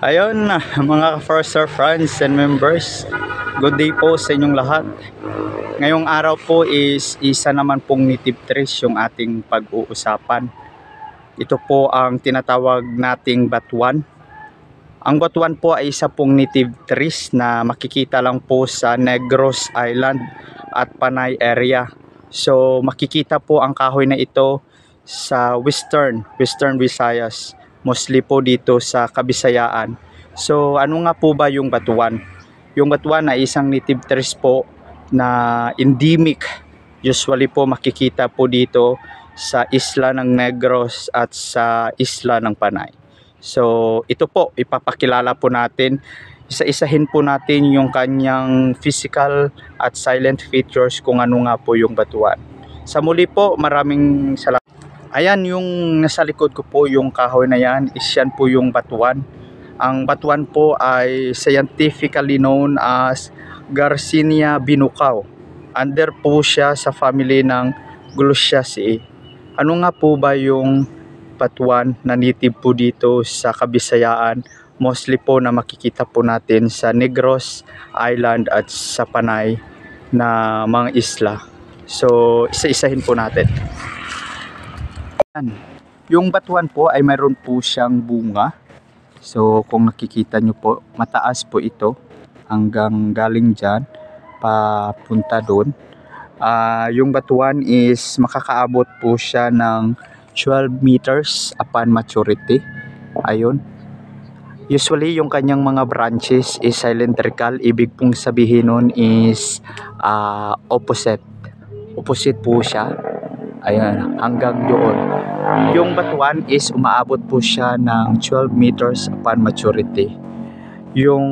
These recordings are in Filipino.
Ayun na mga First Star friends and members, good day po sa inyong lahat. Ngayong araw po is isa naman pong native trees yung ating pag-uusapan. Ito po ang tinatawag nating batuan. Ang batuan po ay isa pong native trees na makikita lang po sa Negros Island at Panay area. So makikita po ang kahoy na ito sa Western Visayas, mostly po dito sa Kabisayaan. So ano nga po ba yung batuan? Yung batuan ay isang native trees po na endemic. Usually po makikita po dito sa isla ng Negros at sa isla ng Panay. So ito po ipapakilala po natin, isa-isahin po natin yung kanyang physical at silent features kung ano nga po yung batuan. Sa muli po, maraming salamat. Ayan, yung nasa likod ko po, yung kahoy na yan, is yan po yung batuan. Ang batuan po ay scientifically known as Garcinia binucaw. Under po siya sa family ng Gluciaceae. Ano nga po ba yung batuan na native po dito sa Kabisayaan? Mostly po na makikita po natin sa Negros Island at sa Panay na mga isla. So, isa-isahin po natin. Yung batuan po ay mayroon po siyang bunga. So kung nakikita nyo po, mataas po ito hanggang galing dyan papunta doon. Yung batuan is makakaabot po siya ng 12 meters upon maturity. Ayun. Usually yung kanyang mga branches is cylindrical. Ibig pong sabihin nun is opposite po siya. Ayan, hanggang doon. Yung batuan is umaabot po siya ng 12 meters upon maturity. Yung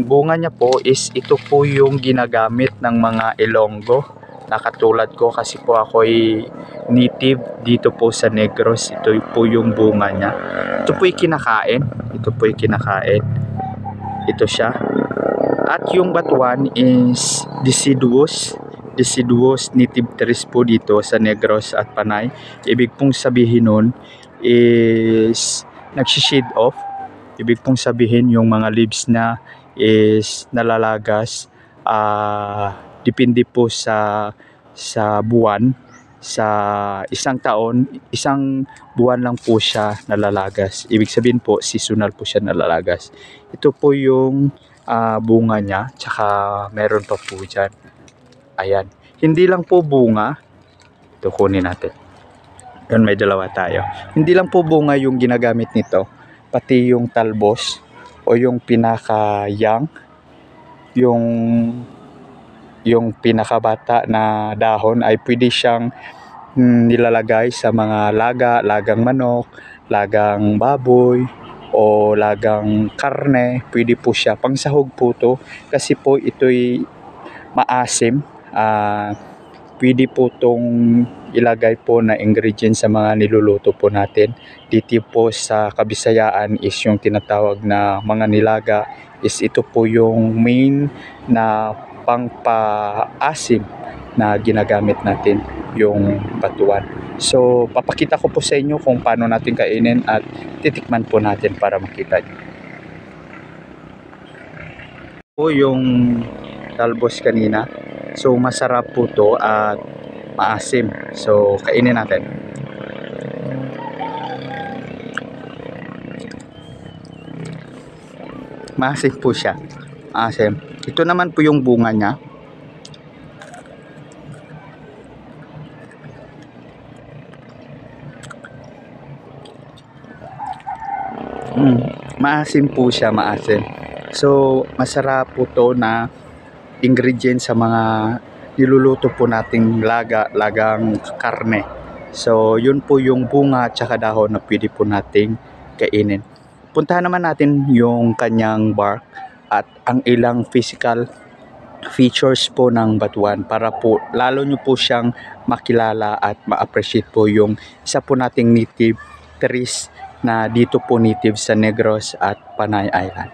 bunga niya po is ito po yung ginagamit ng mga Ilonggo. Nakatulad ko kasi po ako'y native dito po sa Negros. Ito po yung bunga niya. Ito po yung kinakain. Ito siya. At yung batuan is deciduous native trees po dito sa Negros at Panay. Ibig pong sabihin nun is nagsishade off. Ibig pong sabihin yung mga leaves na is nalalagas. Depende po sa buwan. Sa isang taon, isang buwan lang po siya nalalagas. Ibig sabihin po seasonal po siya nalalagas. Ito po yung bunga niya, tsaka meron pa po dyan. Ayan, hindi lang po bunga. Ito kunin natin. Yan, may dalawa tayo. Hindi lang po bunga yung ginagamit nito, pati yung talbos o yung pinaka-young, yung pinakabata na dahon ay pwede siyang nilalagay sa mga lagang manok, lagang baboy o lagang karne. Pwede po siya pangsahog po to kasi po ito'y maasim. Pwede po itong ilagay po na ingredients sa mga niluluto po natin. Dito po sa Kabisayaan is yung tinatawag na mga nilaga, is ito po yung main na pangpaasim na ginagamit natin, yung batuan. So papakita ko po sa inyo kung paano natin kainin at titikman po natin para makita nyo. Po yung talbos kanina. So masarap po to at maasim. So kainin natin. Maasim po siya. Maasim. Ito naman po yung bunga niya. Maasim po siya, maasim. So masarap po to na ingredient sa mga niluluto po nating lagang karne. So yun po yung bunga at saka dahon na pwede po nating kainin. Puntahan naman natin yung kanyang bark at ang ilang physical features po ng batuan para po lalo nyo po siyang makilala at ma-appreciate po yung isa po nating native trees na dito po native sa Negros at Panay Island.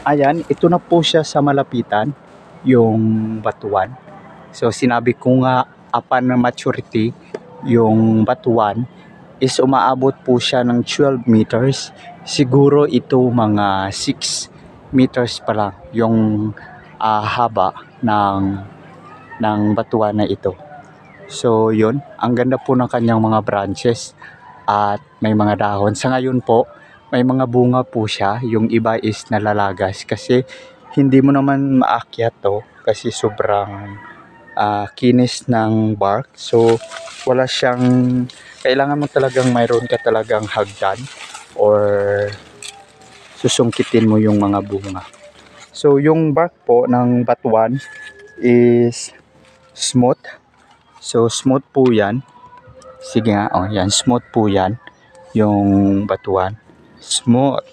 Ayan, ito na po siya sa malapitan, yung batuan. So sinabi ko nga upon maturity, yung batuan is umaabot po siya ng 12 meters. Siguro ito mga 6 meters pa lang yung haba ng batuan na ito. So yun, ang ganda po ng kanyang mga branches at may mga dahon. Sa ngayon po, may mga bunga po siya. Yung iba is nalalagas kasi hindi mo naman maakyat to kasi sobrang kinis ng bark. So wala siyang, kailangan mo talagang mayroon ka talagang hagdan or susungkitin mo yung mga bunga. So yung bark po ng batuan is smooth. So smooth po yan. Sige nga, oh yan, smooth po yan. Yung batuan, smooth.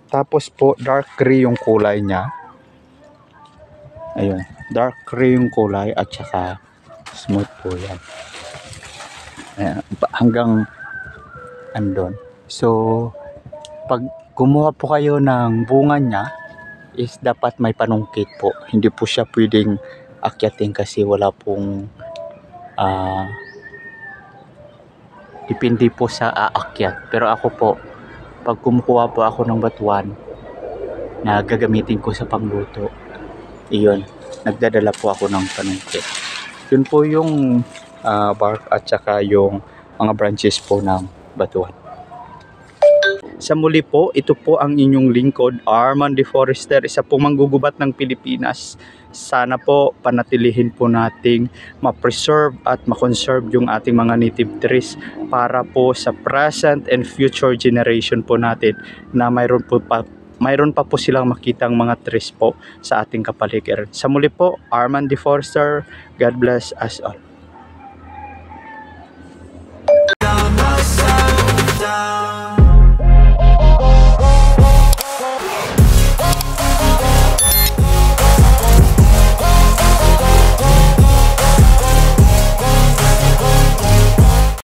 Tapos po dark gray yung kulay niya. Ayun, dark gray yung kulay at saka smooth po yan. Ayan, hanggang andon. So pag kumuha po kayo ng bunga niya is dapat may panungkit po. Hindi po siya pwedeng akyatin kasi wala pong depende po sa aakyat. Pero ako po, pag kumukuha po ako ng batuan na gagamitin ko sa pangluto, iyon, nagdadala po ako ng panungkit. Yun po yung bark at saka yung mga branches po ng batuan. Sa muli po, ito po ang inyong lingkod, Arman De Forester, isa pong manggugubat ng Pilipinas. Sana po panatilihin po nating ma-preserve at ma-conserve yung ating mga native trees para po sa present and future generation po natin na mayroon pa po silang makitang mga trees po sa ating kapaligiran. Sa muli po, Arman De Forester, God bless us all.